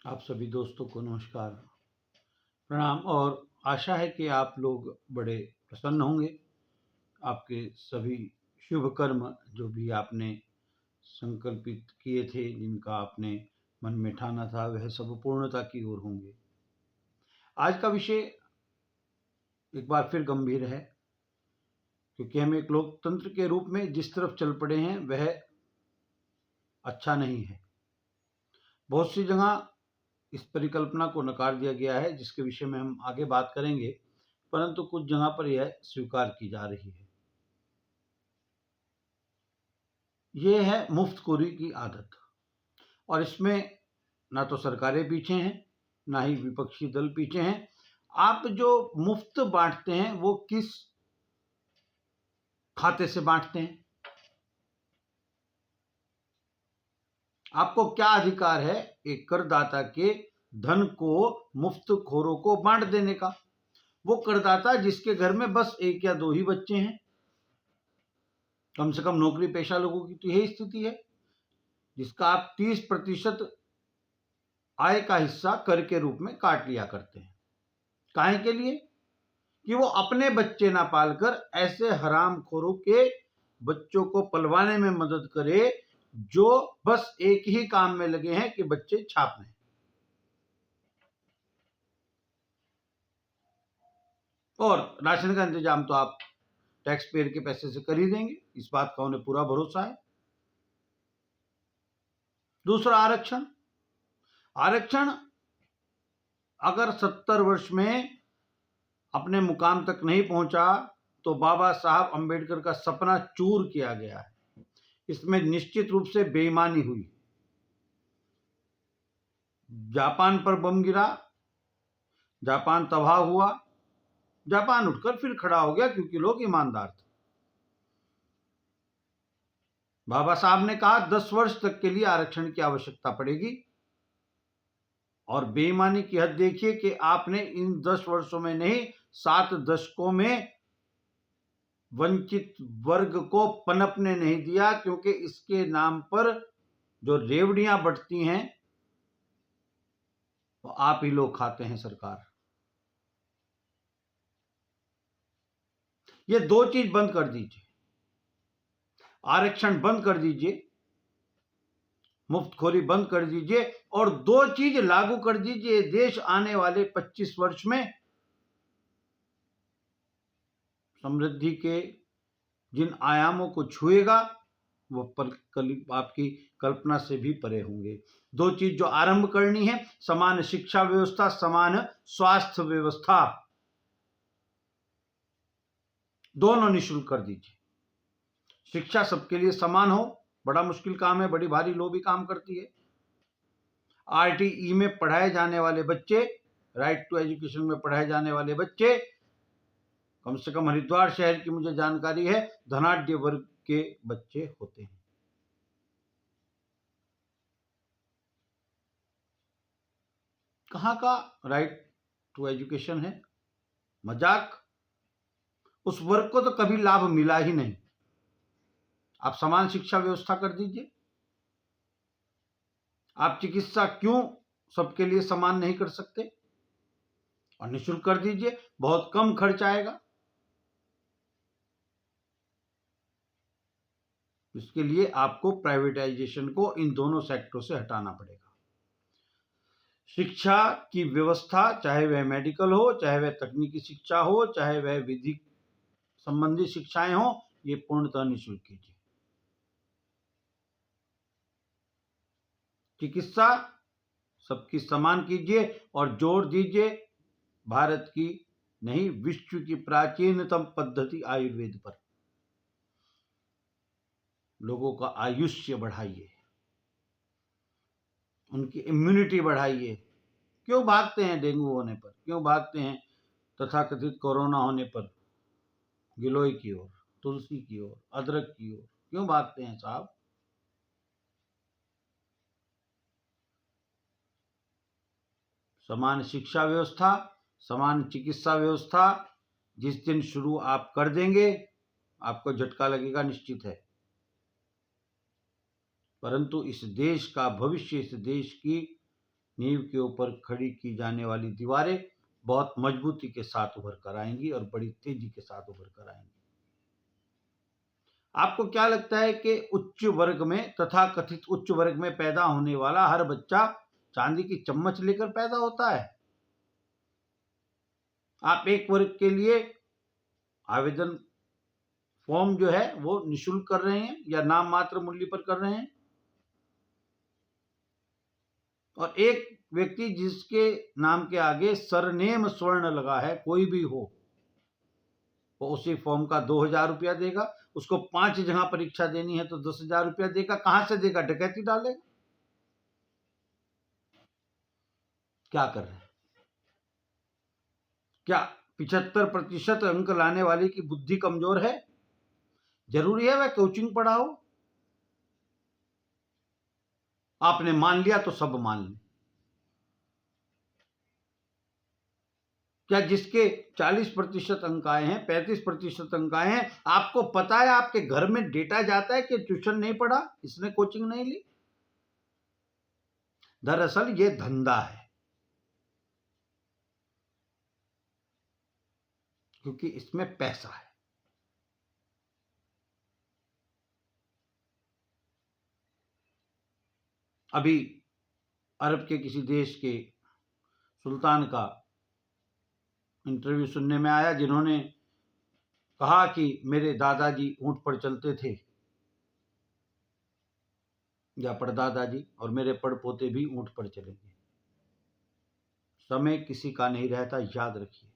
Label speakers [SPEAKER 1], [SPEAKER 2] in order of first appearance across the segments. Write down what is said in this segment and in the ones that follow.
[SPEAKER 1] आप सभी दोस्तों को नमस्कार, प्रणाम और आशा है कि आप लोग बड़े प्रसन्न होंगे। आपके सभी शुभ कर्म जो भी आपने संकल्पित किए थे, जिनका आपने मन में ठाना था, वह सब पूर्णता की ओर होंगे। आज का विषय एक बार फिर गंभीर है, क्योंकि हम एक लोकतंत्र के रूप में जिस तरफ चल पड़े हैं वह अच्छा नहीं है। बहुत सी जगह इस परिकल्पना को नकार दिया गया है, जिसके विषय में हम आगे बात करेंगे, परंतु कुछ जगह पर यह स्वीकार की जा रही है। ये है मुफ्तखोरी की आदत, और इसमें ना तो सरकारें पीछे हैं, ना ही विपक्षी दल पीछे हैं। आप जो मुफ्त बांटते हैं वो किस खाते से बांटते हैं? आपको क्या अधिकार है एक करदाता के धन को मुफ्तखोरों को बांट देने का? वो करदाता जिसके घर में बस एक या दो ही बच्चे हैं, कम से कम नौकरी पेशा लोगों की तो यही स्थिति है, जिसका आप 30% आय का हिस्सा कर के रूप में काट लिया करते हैं। काहे के लिए? कि वो अपने बच्चे ना पालकर ऐसे हरामखोरों के बच्चों को पलवाने में मदद करे, जो बस एक ही काम में लगे हैं कि बच्चे छापने। और राशन का इंतजाम तो आप टैक्स पेयर के पैसे से कर ही देंगे, इस बात का उन्हें पूरा भरोसा है। दूसरा, आरक्षण। आरक्षण अगर 70 वर्ष में अपने मुकाम तक नहीं पहुंचा तो बाबा साहब अंबेडकर का सपना चूर किया गया है। इसमें निश्चित रूप से बेईमानी हुई। जापान पर बम गिरा, जापान तबाह हुआ, जापान उठकर फिर खड़ा हो गया क्योंकि लोग ईमानदार थे। बाबा साहब ने कहा 10 वर्ष तक के लिए आरक्षण की आवश्यकता पड़ेगी, और बेईमानी की हद देखिए कि आपने इन 10 वर्षों में नहीं, 7 दशकों में वंचित वर्ग को पनपने नहीं दिया, क्योंकि इसके नाम पर जो रेवड़ियां बंटती हैं वो आप ही लोग खाते हैं, सरकार। ये दो चीज बंद कर दीजिए, आरक्षण बंद कर दीजिए, मुफ्तखोरी बंद कर दीजिए, और दो चीज लागू कर दीजिए। देश आने वाले 25 वर्ष में समृद्धि के जिन आयामों को छुएगा वो आपकी कल्पना से भी परे होंगे। दो चीज जो आरंभ करनी है, समान शिक्षा व्यवस्था, समान स्वास्थ्य व्यवस्था, दोनों निःशुल्क कर दीजिए। शिक्षा सबके लिए समान हो, बड़ा मुश्किल काम है, बड़ी भारी लोबी काम करती है। आरटीई में पढ़ाए जाने वाले बच्चे, राइट टू एजुकेशन में पढ़ाए जाने वाले बच्चे, कम से कम हरिद्वार शहर की मुझे जानकारी है, धनाढ्य वर्ग के बच्चे होते हैं। कहाँ का राइट टू एजुकेशन है? मजाक। उस वर्ग को तो कभी लाभ मिला ही नहीं। आप समान शिक्षा व्यवस्था कर दीजिए। आप चिकित्सा क्यों सबके लिए समान नहीं कर सकते? और निःशुल्क कर दीजिए, बहुत कम खर्च आएगा। इसके लिए आपको प्राइवेटाइजेशन को इन दोनों सेक्टरों से हटाना पड़ेगा। शिक्षा की व्यवस्था, चाहे वह मेडिकल हो, चाहे वह तकनीकी शिक्षा हो, चाहे वह विधि संबंधी शिक्षाएं हो, ये पूर्णतः निःशुल्क कीजिए। चिकित्सा सबकी समान कीजिए, और जोर दीजिए भारत की नहीं, विश्व की प्राचीनतम पद्धति आयुर्वेद पर। लोगों का आयुष्य बढ़ाइए, उनकी इम्यूनिटी बढ़ाइए। क्यों भागते हैं डेंगू होने पर? क्यों भागते हैं तथाकथित कोरोना होने पर गिलोय की ओर, तुलसी की ओर, अदरक की ओर? क्यों भागते हैं साहब? समान शिक्षा व्यवस्था, समान चिकित्सा व्यवस्था जिस दिन शुरू आप कर देंगे, आपको झटका लगेगा, निश्चित है। परंतु इस देश का भविष्य, इस देश की नींव के ऊपर खड़ी की जाने वाली दीवारें बहुत मजबूती के साथ उभर कर आएंगी और बड़ी तेजी के साथ उभर कर आएंगी। आपको क्या लगता है कि उच्च वर्ग में, तथा कथित उच्च वर्ग में पैदा होने वाला हर बच्चा चांदी की चम्मच लेकर पैदा होता है? आप एक वर्ग के लिए आवेदन फॉर्म जो है वो निःशुल्क कर रहे हैं या नाम मात्र मूल्य पर कर रहे हैं, और एक व्यक्ति जिसके नाम के आगे सरनेम स्वर्ण लगा है, कोई भी हो, वो उसी फॉर्म का 2,000 रुपया देगा। उसको 5 जगह परीक्षा देनी है तो 10,000 रुपया देगा। कहां से देगा? डकैती डालेगा। क्या कर रहे हैं? क्या 75% अंक लाने वाले की बुद्धि कमजोर है? जरूरी है वह कोचिंग पढ़ाओ? आपने मान लिया तो सब मान लें। क्या जिसके 40% अंक आए हैं, 35% अंक आए हैं, आपको पता है आपके घर में डेटा जाता है कि ट्यूशन नहीं पढ़ा, इसने कोचिंग नहीं ली? दरअसल ये धंधा है, क्योंकि इसमें पैसा है। अभी अरब के किसी देश के सुल्तान का इंटरव्यू सुनने में आया, जिन्होंने कहा कि मेरे दादाजी ऊंट पर चलते थे या परदादाजी, और मेरे पड़पोते भी ऊंट पर चलेंगे। समय किसी का नहीं रहता, याद रखिए।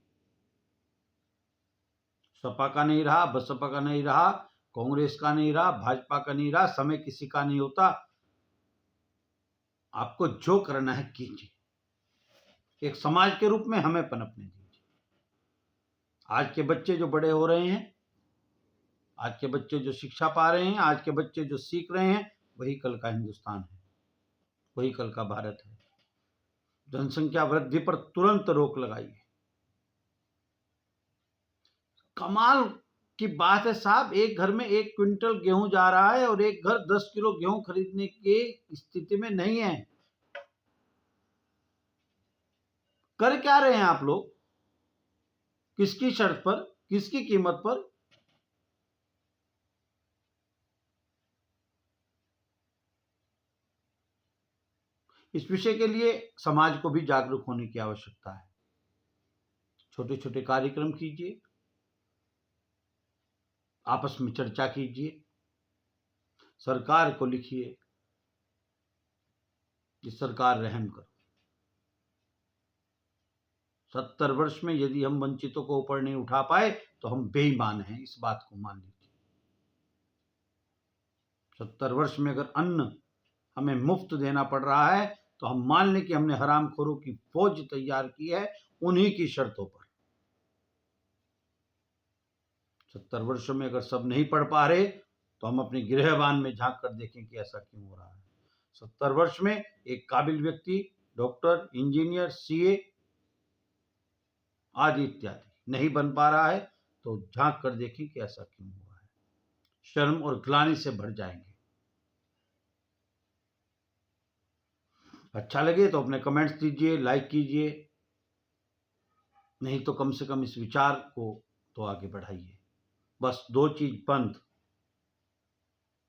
[SPEAKER 1] सपा का नहीं रहा, बसपा का नहीं रहा, कांग्रेस का नहीं रहा, भाजपा का नहीं रहा, समय किसी का नहीं होता। आपको जो करना है कीजिए। एक समाज के रूप में हमें पनपने दीजिए। आज के बच्चे जो बड़े हो रहे हैं, आज के बच्चे जो शिक्षा पा रहे हैं, आज के बच्चे जो सीख रहे हैं, वही कल का हिंदुस्तान है, वही कल का भारत है। जनसंख्या वृद्धि पर तुरंत रोक लगाइए। कमाल की बात है साहब, एक घर में 1 क्विंटल गेहूं जा रहा है और एक घर 10 किलो गेहूं खरीदने की स्थिति में नहीं है। कर क्या रहे हैं आप लोग? किसकी शर्त पर, किसकी कीमत पर? इस विषय के लिए समाज को भी जागरूक होने की आवश्यकता है। छोटे छोटे कार्यक्रम कीजिए, आपस में चर्चा कीजिए, सरकार को लिखिए कि सरकार रहम करो। 70 वर्ष में यदि हम वंचितों को ऊपर नहीं उठा पाए तो हम बेईमान हैं, इस बात को मान लीजिए। 70 वर्ष में अगर अन्न हमें मुफ्त देना पड़ रहा है तो हम मान लें कि हमने हरामखोरों की फौज तैयार की है, उन्हीं की शर्तों पर। 70 वर्षों में अगर सब नहीं पढ़ पा रहे तो हम अपने गृहवान में झांक कर देखें कि ऐसा क्यों हो रहा है। 70 वर्ष में एक काबिल व्यक्ति, डॉक्टर, इंजीनियर, सीए आदि इत्यादि नहीं बन पा रहा है तो झांक कर देखें कि ऐसा क्यों हुआ है। शर्म और ग्लानि से भर जाएंगे। अच्छा लगे तो अपने कमेंट्स दीजिए, लाइक कीजिए, नहीं तो कम से कम इस विचार को तो आगे बढ़ाइए। बस 2 चीज बंद,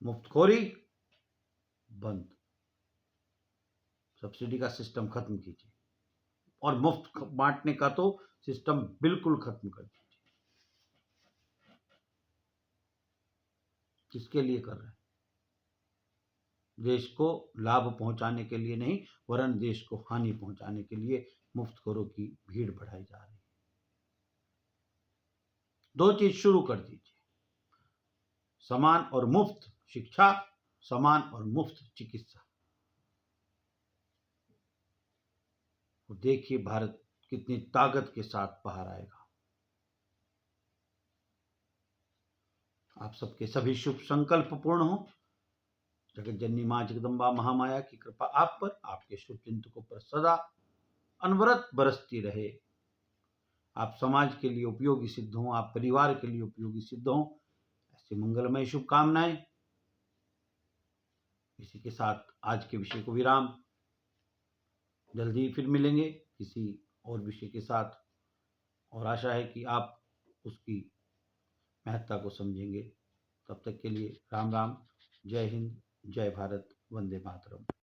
[SPEAKER 1] मुफ्तखोरी बंद, सब्सिडी का सिस्टम खत्म कीजिए, और मुफ्त बांटने का तो सिस्टम बिल्कुल खत्म कर दीजिए। किसके लिए कर रहे हैं? देश को लाभ पहुंचाने के लिए नहीं, वरन देश को हानि पहुंचाने के लिए मुफ्तखोरों की भीड़ बढ़ाई जा रही है। 2 चीज शुरू कर दीजिए, समान और मुफ्त शिक्षा, समान और मुफ्त चिकित्सा। तो देखिए भारत कितनी ताकत के साथ बाहर आएगा। आप सबके सभी शुभ संकल्प पूर्ण हो। जगत जननी मां जगदम्बा महामाया की कृपा आप पर, आपके शुभ चिंतकों पर सदा अनवरत बरसती रहे। आप समाज के लिए उपयोगी सिद्ध हों, आप परिवार के लिए उपयोगी सिद्ध हों, ऐसी मंगलमय शुभकामनाएं। इसी के साथ आज के विषय को विराम। जल्दी फिर मिलेंगे किसी और विषय के साथ, और आशा है कि आप उसकी महत्ता को समझेंगे। तब तक के लिए राम राम, जय हिंद, जय भारत, वंदे मातरम।